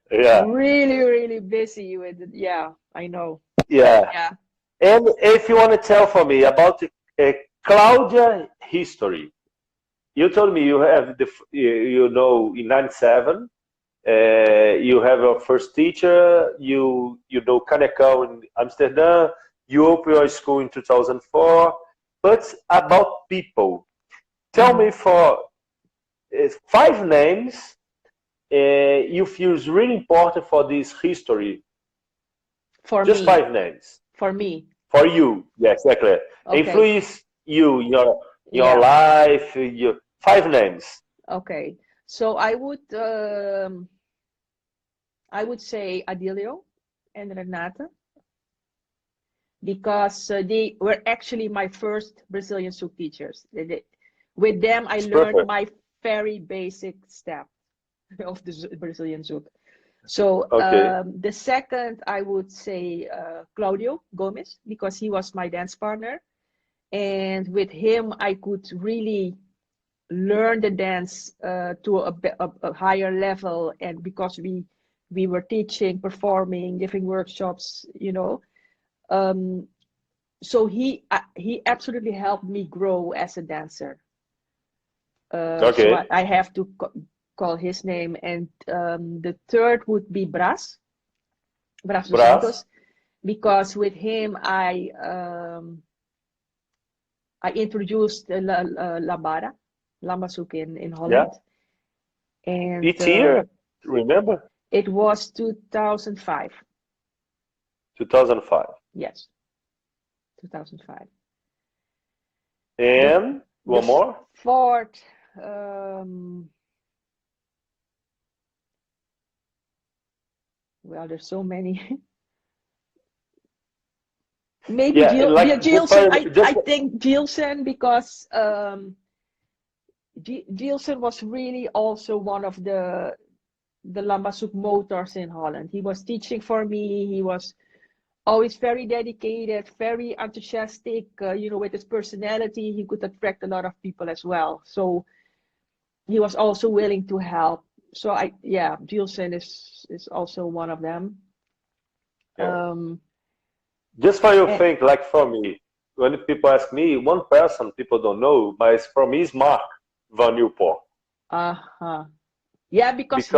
B: really busy with it. Yeah, I know.
C: Yeah. And if you want to tell for me about Claudia history, you told me you have in '97, you have your first teacher. You know Canecão in Amsterdam. You open your school in 2004. But about people, tell me for 5 names you feel is really important for this history.
B: For
C: just
B: me.
C: 5 names.
B: For me.
C: For you, yeah, exactly. Okay. Influence you, your life, 5 names.
B: Okay, so I would say Adilio and Renata, because they were actually my first Brazilian Zouk teachers. With them, I learned my very basic step of the Brazilian Zouk. So the second, I would say Claudio Gomes, because he was my dance partner. And with him, I could really learn the dance to a higher level. And because we were teaching, performing, giving workshops, so he absolutely helped me grow as a dancer. So I have to call his name, and the third would be Bras dos
C: Bras.
B: Santos, because with him I introduced Lambada, Lambasuk in Holland. And
C: Each year, remember?
B: It was 2005.
C: 2005.
B: Yes, 2005.
C: And one more?
B: Fourth, well, there's so many. Maybe Gilson. I think Gilson, because Gilson was really also one of the Lambasuk motors in Holland. He was teaching for me. He was always very dedicated, very enthusiastic. With his personality, he could attract a lot of people as well. So he was also willing to help. So Gilson is also one of them.
C: Yeah. Just for you think, like for me, when people ask me, one person people don't know, but for me, is Mark van Nieuwpoort.
B: Yeah, because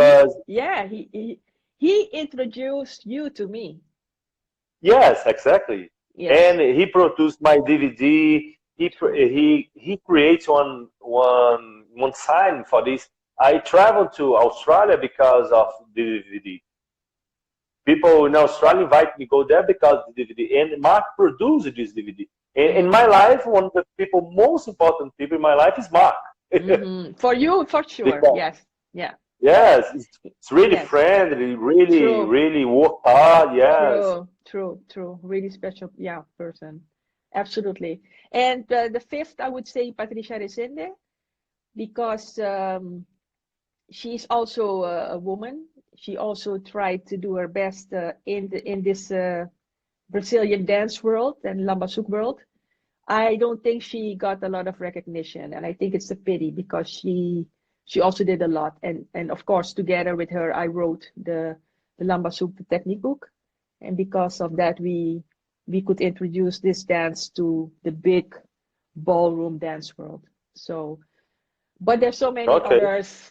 B: he introduced you to me.
C: Yes, exactly.
B: Yes.
C: And he produced my DVD. He creates one sign for this. I traveled to Australia because of the DVD. People in Australia invite me to go there because of the DVD. And Mark produced this DVD. And in my life, one of the most important people in my life is Mark.
B: For you, for sure. Yes. Yeah.
C: Yes, it's really friendly, really work hard. Yes.
B: True. Really special, person. Absolutely. And the fifth, I would say, Patricia Resende, because she's also a woman. She also tried to do her best in this Brazilian dance world and Lambasuk world. I don't think she got a lot of recognition, and I think it's a pity, because she also did a lot. And of course, together with her, I wrote the Lambasuk, the technique book. And because of that, we could introduce this dance to the big ballroom dance world. So, but there's so many others.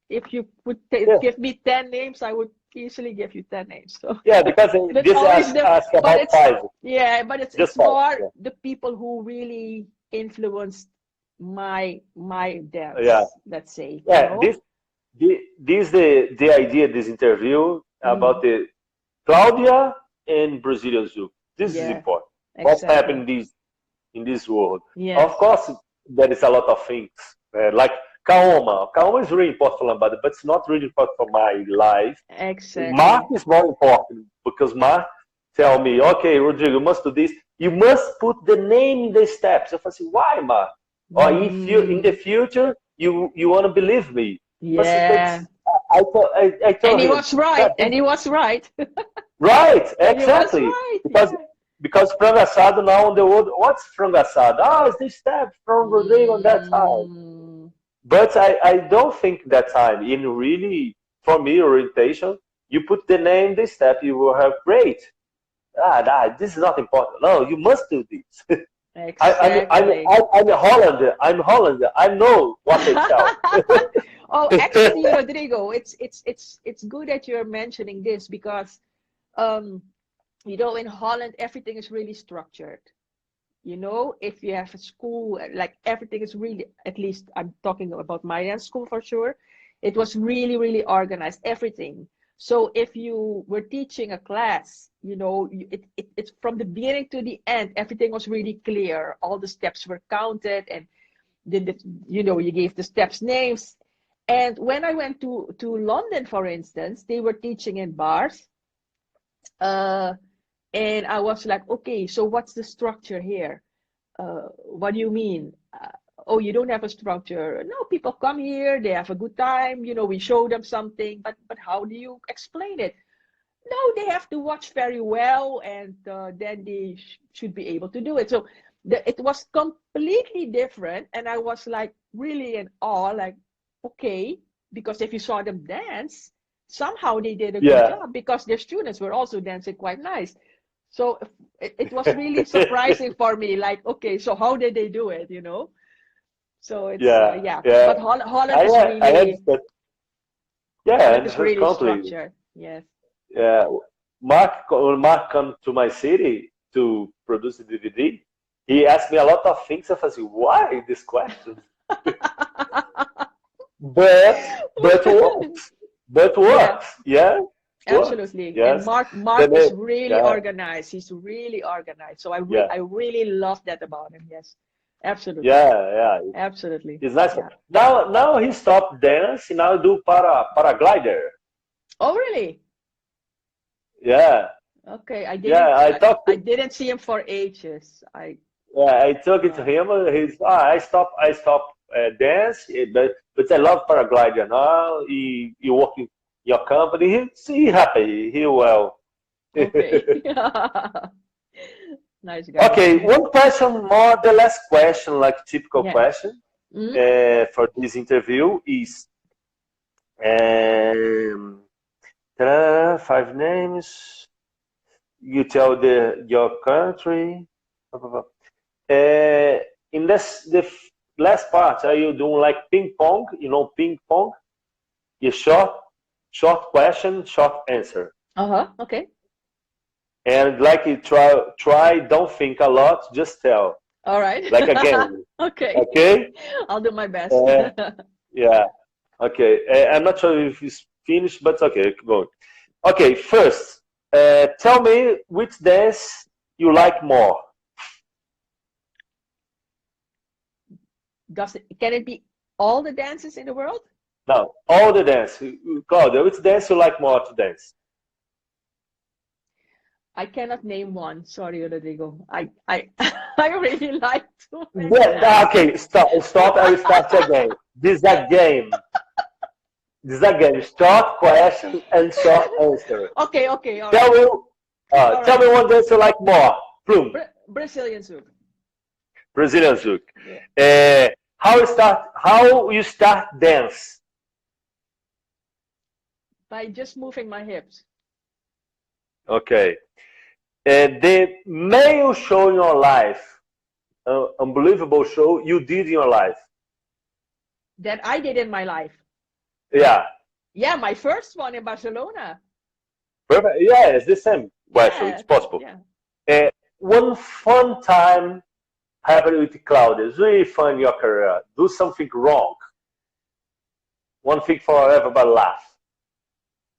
B: If you would give me 10 names, I would easily give you 10 names. So
C: because this ask about 5.
B: Yeah, but it's more the people who really influenced my dance.
C: Yeah.
B: Let's say.
C: Yeah, this the idea of this interview about the Claudia and Brazilian Zouk. This is important.
B: Exactly.
C: What's happening in this world?
B: Yes.
C: Of course, there is a lot of things like Kaoma. Kaoma is really important for Lambada, but it's not really important for my life.
B: Exactly.
C: Mark is more important, because Mark tell me, okay, Rodrigo, you must do this. You must put the name in the steps. If I say, why, Mark? Or if you in the future you want to believe me.
B: Yeah.
C: I told
B: and he
C: him,
B: was right. And he was right.
C: Right, exactly.
B: Right.
C: Because frango assado now in the world, what's frango assado? Oh, it's this step from Rodrigo on that time. But I don't think that time, in really, for me, orientation, you put the name, the step, you will have great. This is not important. No, you must do this.
B: Exactly.
C: I'm a Hollander. I know what they tell.
B: Oh, actually, Rodrigo, it's good that you're mentioning this, because in Holland everything is really structured. If you have a school, like, everything is really, at least I'm talking about my dance school for sure, it was really, really organized, everything. So if you were teaching a class, it's from the beginning to the end, everything was really clear. All the steps were counted, and you gave the steps names. And when I went to London, for instance, they were teaching in bars. And I was like, okay, so what's the structure here? What do you mean? Oh, you don't have a structure. No, people come here, they have a good time, we show them something, but how do you explain it? No, they have to watch very well, and then they should be able to do it. So it was completely different, and I was like really in awe, like, okay, because if you saw them dance, somehow they did a good job, because their students were also dancing quite nice. So it was really surprising for me, like, okay, so how did they do it, So it's, But Holland is really...
C: Yeah,
B: That
C: in
B: is
C: her
B: really
C: country.
B: structured. Yes.
C: Yeah, when Mark come to my city to produce the DVD, he asked me a lot of things. I was like, why this question? But works. But
B: Yeah,
C: works. Yeah, works.
B: absolutely. And
C: Yes.
B: Mark
C: Then
B: is really
C: yeah,
B: organized. He's really organized. So
C: yeah,
B: I really love that about him. Yes. Absolutely.
C: yeah.
B: Absolutely.
C: It's nice.
B: Yeah.
C: Now he stopped dance. Now do paraglider.
B: Oh, really?
C: Yeah,
B: Okay.
C: yeah. I talked.
B: I didn't see him for ages.
C: Yeah, I took it to
B: Yeah.
C: him. I stopped dance, but I love paraglider now. He work in your company. He happy. He well.
B: Okay. Nice guy.
C: Okay, one question more. The last question, like typical
B: Yeah.
C: question
B: Mhm.
C: for this interview is um, 5 names. You tell your country. Uh, in last part, are you doing like ping pong? You know, ping pong. You short question, short answer,
B: Uh-huh. Okay.
C: and like you try. Don't think a lot. Just tell.
B: All right.
C: Like a game.
B: Okay.
C: Okay.
B: I'll do my best.
C: Uh, yeah. Okay. I'm not sure if it's finished, but okay. Keep going. Okay. First, tell me which dance you like more.
B: Can it be all the dances in the world?
C: No, all the dance. Claudia, which dance you like more to dance?
B: I cannot name one. Sorry, Rodrigo. I I really like too many
C: Yeah,
B: dances.
C: okay, stop. I will start again. This is a game. This is a game. Short question and short answer.
B: Okay, okay, all
C: Tell
B: right.
C: me,
B: All
C: tell
B: right.
C: me one dance you like more. Plum,
B: Brazilian soup.
C: Brazilian zouk.
B: Yeah.
C: How you start dance?
B: By just moving my hips.
C: Okay. The male show in your life, unbelievable show you did in your life.
B: That I did in my life.
C: Yeah.
B: Yeah, my first one in Barcelona.
C: Perfect. Yeah, it's the same question.
B: Yeah.
C: It's possible.
B: Yeah.
C: One fun time happened with Claudia. It's really fun in your career. Do something wrong. One thing for everybody laugh.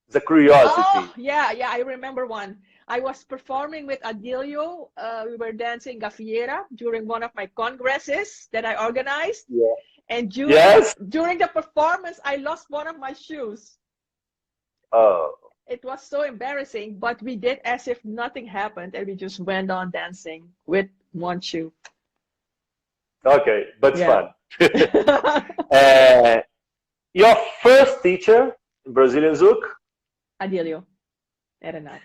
C: It's a
B: Oh,
C: curiosity.
B: yeah, yeah, I remember one. I was performing with Adilio. We were dancing Gaffiera during one of my congresses that I organized.
C: Yeah.
B: And
C: Yes.
B: during the performance, I lost one of my shoes.
C: Oh.
B: It was so embarrassing, but we did as if nothing happened, and we just went on dancing with one shoe.
C: Okay, but
B: Yeah.
C: fun. Your first teacher in Brazilian Zouk,
B: Adilio, Renato.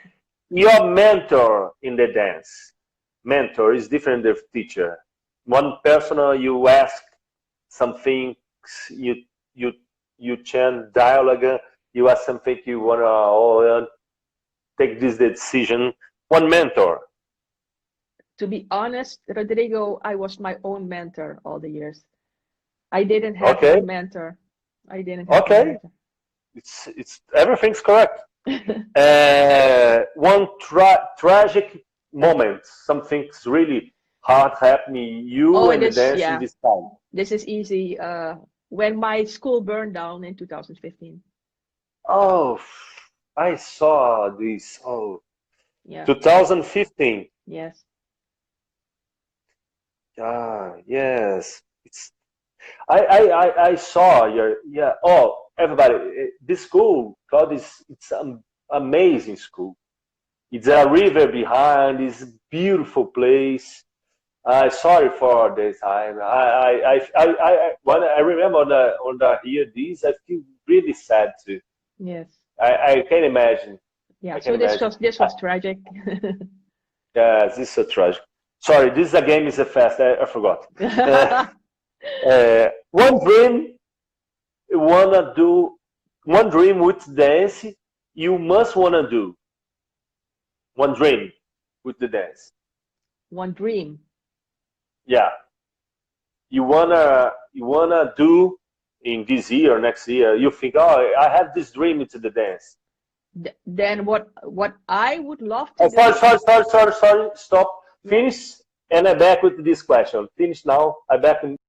C: your mentor in the dance. Mentor is different than teacher. One person you ask something, you you you change dialogue, you ask something you wanna take this decision. One mentor.
B: To be honest, Rodrigo, I was my own mentor all the years. I didn't have a
C: Okay,
B: mentor. I didn't have a
C: okay.
B: mentor.
C: It's everything's correct. One tragic moment, something's really hard happening, you
B: Oh,
C: and the dance in
B: yeah,
C: this time.
B: this is easy. When my school burned down in 2015.
C: Oh, I saw this. Oh,
B: Yeah,
C: 2015.
B: yes.
C: Ah, yes. I saw your, yeah. Oh, everybody, this school, God, it's an amazing school. It's a river behind. It's a beautiful place. Sorry for this time. When I remember on the hear this, I feel really sad too.
B: Yes.
C: I can imagine.
B: Yeah.
C: I can
B: So
C: imagine.
B: this was tragic.
C: Yeah, this is so tragic. Sorry, this is a game. Is a fast. I forgot. One dream you wanna do. One dream with dance you must wanna do. One dream with the dance.
B: One dream.
C: Yeah, you wanna do in this year, next year, you think, oh, I have this dream into the dance.
B: Then what I would love to
C: Oh,
B: do.
C: sorry, stop. Finish, and I'm back with this question. Finish now. I'm back in